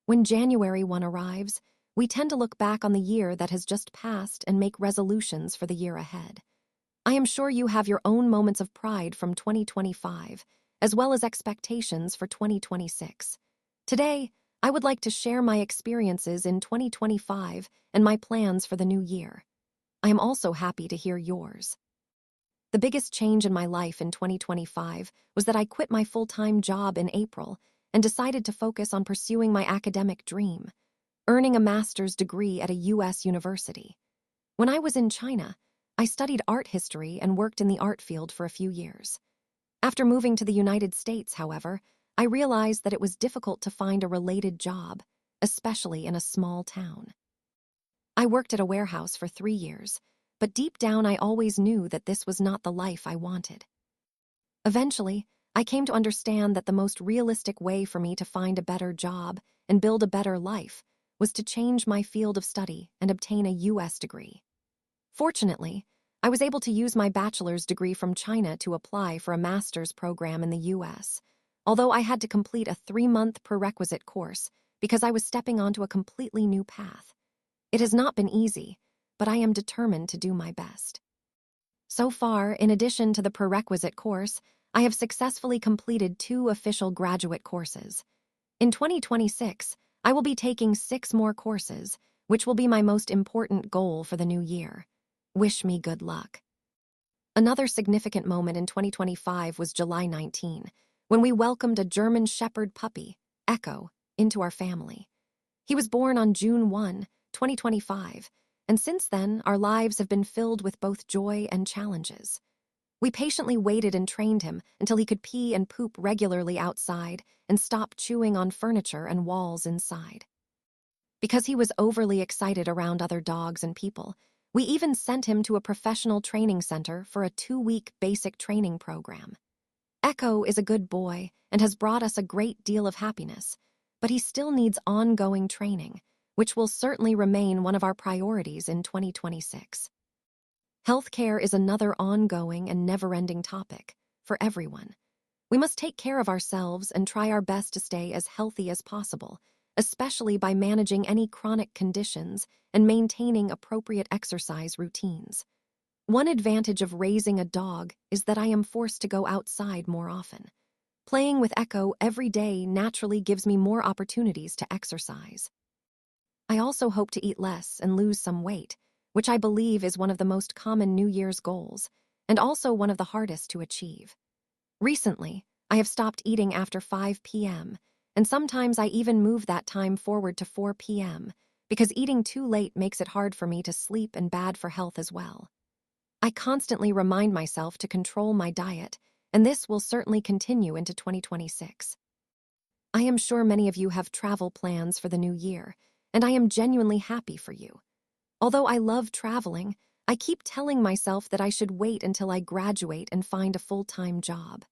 When January 1 arrives, we tend to look back on the year that has just passed and make resolutions for the year ahead. I am sure you have your own moments of pride from 2025, as well as expectations for 2026. Today, I would like to share my experiences in 2025 and my plans for the new year. I am also happy to hear yours. The biggest change in my life in 2025 was that I quit my full-time job in April and decided to focus on pursuing my academic dream, earning a master's degree at a U.S. university. When I was in China, I studied art history and worked in the art field for a few years. After moving to the United States, however, I realized that it was difficult to find a related job, especially in a small town. I worked at a warehouse for 3 years, but deep down I always knew that this was not the life I wanted. Eventually, I came to understand that the most realistic way for me to find a better job and build a better life was to change my field of study and obtain a U.S. degree. Fortunately, I was able to use my bachelor's degree from China to apply for a master's program in the U.S., although I had to complete a 3-month prerequisite course because I was stepping onto a completely new path. It has not been easy, but I am determined to do my best. So far, in addition to the prerequisite course, I have successfully completed 2 official graduate courses. In 2026, I will be taking 6 more courses, which will be my most important goal for the new year. Wish me good luck. Another significant moment in 2025 was July 19, when we welcomed a German Shepherd puppy, Echo, into our family. He was born on June 1, 2025, and since then, our lives have been filled with both joy and challenges. We patiently waited and trained him until he could pee and poop regularly outside and stop chewing on furniture and walls inside. Because he was overly excited around other dogs and people, we even sent him to a professional training center for a 2-week basic training program. Echo is a good boy and has brought us a great deal of happiness, but he still needs ongoing training, which will certainly remain one of our priorities in 2026. Healthcare is another ongoing and never-ending topic for everyone. We must take care of ourselves and try our best to stay as healthy as possible, especially by managing any chronic conditions and maintaining appropriate exercise routines. One advantage of raising a dog is that I am forced to go outside more often. Playing with Echo every day naturally gives me more opportunities to exercise. I also hope to eat less and lose some weight, which I believe is one of the most common New Year's goals, and also one of the hardest to achieve. Recently, I have stopped eating after 5 p.m., and sometimes I even move that time forward to 4 p.m., because eating too late makes it hard for me to sleep and bad for health as well. I constantly remind myself to control my diet, and this will certainly continue into 2026. I am sure many of you have travel plans for the new year, and I am genuinely happy for you. Although I love traveling, I keep telling myself that I should wait until I graduate and find a full-time job.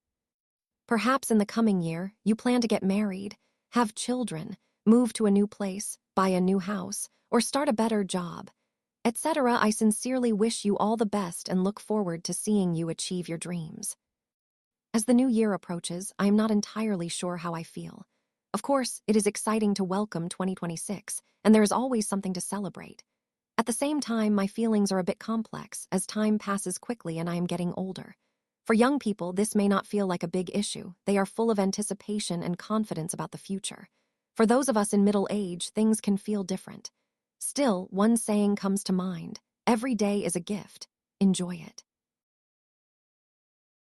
Perhaps in the coming year, you plan to get married, have children, move to a new place, buy a new house, or start a better job, etc. I sincerely wish you all the best and look forward to seeing you achieve your dreams. As the new year approaches, I am not entirely sure how I feel. Of course, it is exciting to welcome 2026, and there is always something to celebrate. At the same time, my feelings are a bit complex as time passes quickly and I am getting older. For young people, this may not feel like a big issue. They are full of anticipation and confidence about the future. For those of us in middle age, things can feel different. Still, one saying comes to mind: every day is a gift. Enjoy it.